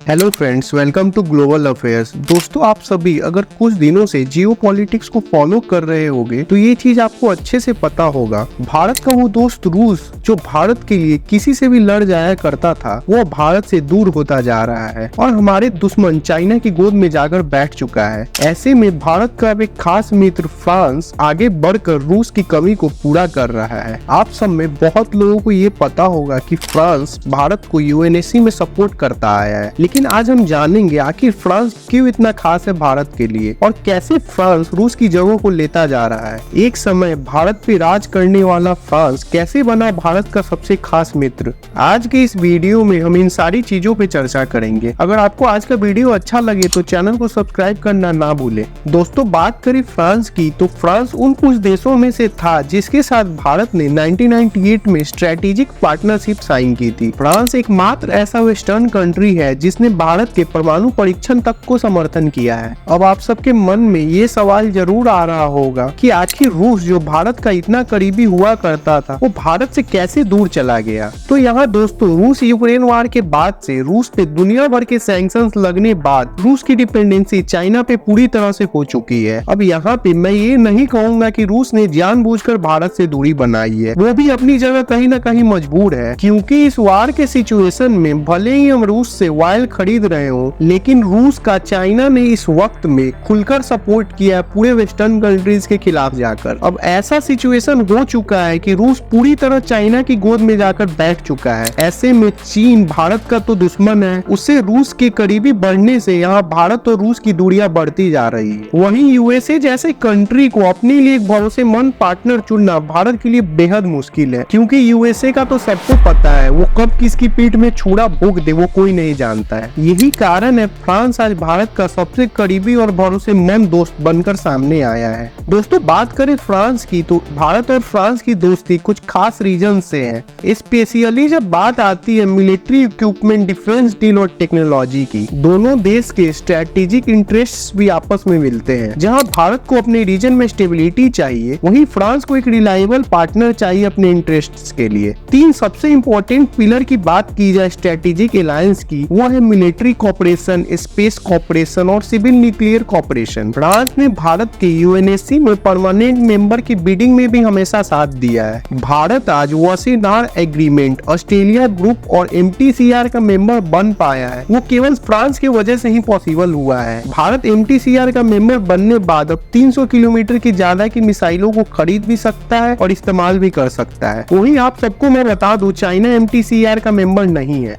Hello friends, welcome to global affairs. दोस्तों, आप सभी अगर कुछ दिनों से जियो पॉलिटिक्स को फॉलो कर रहे होंगे तो ये चीज आपको अच्छे से पता होगा। भारत का वो दोस्त रूस जो भारत के लिए किसी से भी लड़ जाया करता था, वो भारत से दूर होता जा रहा है और हमारे दुश्मन चाइना की गोद में जाकर बैठ चुका है। ऐसे में भारत का एक खास मित्र फ्रांस आगे बढ़कर रूस की कमी को पूरा कर रहा है। आप सब में बहुत लोगों को ये पता होगा कि फ्रांस भारत को यूएनएससी में सपोर्ट करता आया है, लेकिन आज हम जानेंगे आखिर फ्रांस क्यों इतना खास है भारत के लिए और कैसे फ्रांस रूस की जगह को लेता जा रहा है। एक समय भारत पे राज करने वाला फ्रांस कैसे बना भारत का सबसे खास मित्र। आज के इस वीडियो में हम इन सारी चीजों पे चर्चा करेंगे। अगर आपको आज का वीडियो अच्छा लगे तो चैनल को सब्सक्राइब करना ना भूले। दोस्तों, बात करें फ्रांस की तो फ्रांस उन कुछ देशों में से था जिसके साथ भारत ने 1998 में स्ट्रेटेजिक पार्टनरशिप साइन की थी। फ्रांस एकमात्र ऐसा वेस्टर्न कंट्री है जिसने भारत के परमाणु परीक्षण तक को समर्थन किया है। अब आप सबके मन में ये सवाल जरूर आ रहा होगा कि आखिर रूस जो भारत का इतना करीबी हुआ करता था, वो भारत से कैसे दूर चला गया। तो यहाँ दोस्तों, रूस यूक्रेन वार के बाद से रूस पे दुनिया भर के सैंक्शंस लगने बाद रूस की डिपेंडेंसी चाइना पे पूरी तरह से हो चुकी है। अब यहाँ पे मैं ये नहीं कहूंगा कि रूस ने जानबूझकर भारत से दूरी बनाई है, वो भी अपनी जगह कहीं ना कहीं मजबूर है, क्योंकि इस वार के सिचुएशन में भले ही हम रूस से ऑयल खरीद रहे हो, लेकिन रूस का चाइना ने इस वक्त में खुलकर सपोर्ट किया पूरे वेस्टर्न कंट्रीज के खिलाफ जाकर। अब ऐसा सिचुएशन हो चुका है कि रूस पूरी तरह चाइना की गोद में जाकर बैठ चुका है। ऐसे में चीन भारत का तो दुश्मन है, उससे रूस के करीबी बढ़ने से यहाँ भारत और रूस की दूरियां बढ़ती जा रही है। वहीं यूएसए जैसे कंट्री को अपने लिए एक भरोसेमंद पार्टनर चुनना भारत के लिए बेहद मुश्किल है, क्योंकि यूएसए का तो सबको पता है वो कब किसकी पीठ में छुरा भोंक दे वो कोई नहीं जानता है। यही कारण है फ्रांस आज भारत का सबसे करीबी और भरोसेमंद दोस्त बनकर सामने आया है। दोस्तों, बात करें फ्रांस की तो भारत और फ्रांस की दोस्ती कुछ खास रीजन से है। स्पेशली जब बात आती है मिलिट्री इक्विपमेंट, डिफेंस डील और टेक्नोलॉजी की, दोनों देश के स्ट्रेटेजिक इंटरेस्ट भी आपस में मिलते हैं। जहां भारत को अपने रीजन में स्टेबिलिटी चाहिए, वहीं फ्रांस को एक रिलायबल पार्टनर चाहिए अपने इंटरेस्ट्स के लिए। तीन सबसे इंपॉर्टेंट पिलर की बात की जाए स्ट्रेटेजिक अलायंस की, वो है मिलिट्री कॉपरेशन, स्पेस कॉपरेशन और सिविल न्यूक्लियर कॉपरेशन। फ्रांस ने भारत के यूएनएससी में परमानेंट मेंबर की बिडिंग में भी हमेशा साथ दिया है। भारत आज वाशिंगटन एग्रीमेंट, ऑस्ट्रेलिया ग्रुप और एमटीसीआर का मेंबर बन पाया है, वो केवल फ्रांस की वजह से ही पॉसिबल हुआ है। भारत एमटीसीआर का मेंबर बनने बाद अब 300 किलोमीटर की ज्यादा की मिसाइलों को खरीद भी सकता है और इस्तेमाल भी कर सकता है। वहीं आप सबको मैं बता दूं, चाइना एमटीसीआर का मेंबर नहीं है।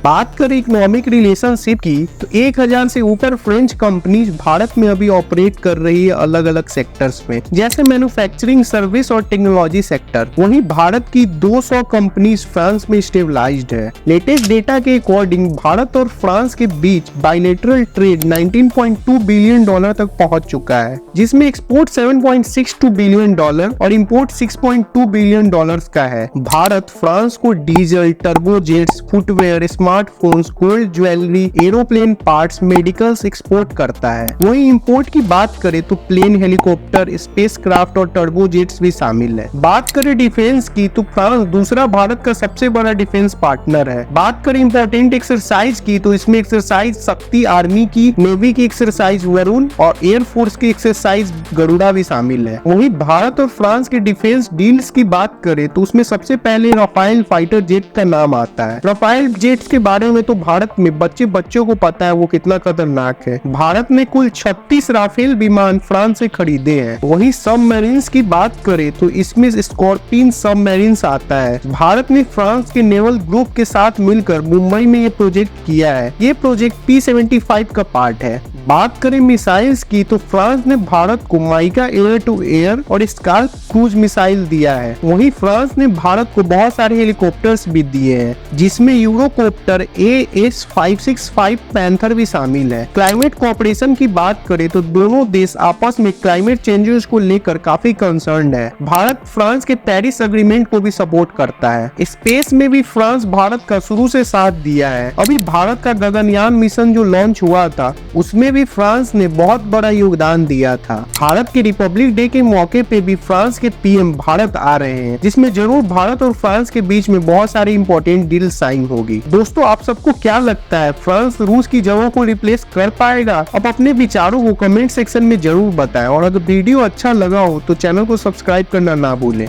बात करें इकोनॉमिक रिलेशनशिप की तो 1000 से ऊपर फ्रेंच कंपनीज भारत में अभी ऑपरेट कर रही है अलग अलग सेक्टर्स में, जैसे मैन्युफैक्चरिंग, सर्विस और टेक्नोलॉजी सेक्टर। वहीं भारत की 200 कंपनीज फ्रांस में स्टेबलाइज्ड है। लेटेस्ट डेटा के अकॉर्डिंग भारत और फ्रांस के बीच बायलैटरल ट्रेड 19.2 बिलियन डॉलर तक पहुंच चुका है, जिसमें एक्सपोर्ट 7.62 बिलियन डॉलर और इंपोर्ट 6.2 बिलियन डॉलर्स का है। भारत फ्रांस को diesel, turbojets, footwear, smartphones, gold jewellery, aeroplane parts, medicals export करता है। वहीं इंपोर्ट की बात करें तो प्लेन, हेलीकॉप्टर, स्पेसक्राफ्ट और टर्बोजेट्स भी शामिल है। बात करें डिफेंस की तो फ्रांस दूसरा भारत का सबसे बड़ा डिफेंस पार्टनर है। बात करें इंपॉर्टेंट एक्सरसाइज की तो इसमें एक्सरसाइज शक्ति आर्मी की, नेवी की एक्सरसाइज वरुण और एयरफोर्स की एक्सरसाइज गरुड़ा भी शामिल है। वहीं भारत और फ्रांस के डिफेंस डील्स की बात करें तो उसमें सबसे पहले राफेल फाइटर जेट का नाम आता है। राफेल जेट्स के बारे में तो भारत में बच्चों को पता है वो कितना खतरनाक है। भारत ने कुल 36 राफेल विमान फ्रांस से खरीदे हैं। वहीं सबमरीन्स की बात करें तो इसमें स्कॉर्पियन सबमरीन्स आता है। भारत ने फ्रांस के नेवल ग्रुप के साथ मिलकर मुंबई में ये प्रोजेक्ट किया है। ये प्रोजेक्ट P-75 का पार्ट है। बात करें मिसाइल्स की तो फ्रांस ने भारत को माइका एयर टू एयर और स्कार्प क्रूज मिसाइल दिया है। वहीं फ्रांस ने भारत को बहुत सारे हेलीकॉप्टर्स भी दिए हैं, जिसमें यूरोकॉप्टर AS-565 पैंथर भी शामिल है। क्लाइमेट कोऑपरेशन की बात करें तो दोनों देश आपस में क्लाइमेट चेंजेस को लेकर काफी कंसर्न्ड है। भारत फ्रांस के पेरिस एग्रीमेंट को भी सपोर्ट करता है। स्पेस में भी फ्रांस भारत का शुरू से साथ दिया है। अभी भारत का गगनयान मिशन जो लॉन्च हुआ था, उसमें भी फ्रांस ने बहुत बड़ा योगदान दिया था। भारत के रिपब्लिक डे के मौके पे भी फ्रांस के पीएम भारत आ रहे हैं, जिसमें जरूर भारत और फ्रांस के बीच में बहुत सारी इंपॉर्टेंट डील साइन होगी। दोस्तों, आप सबको क्या लगता है, फ्रांस रूस की जगह को रिप्लेस कर पाएगा? आप अपने विचारों को कमेंट सेक्शन में जरूर बताएं और अगर वीडियो अच्छा लगा हो तो चैनल को सब्सक्राइब करना ना भूलें।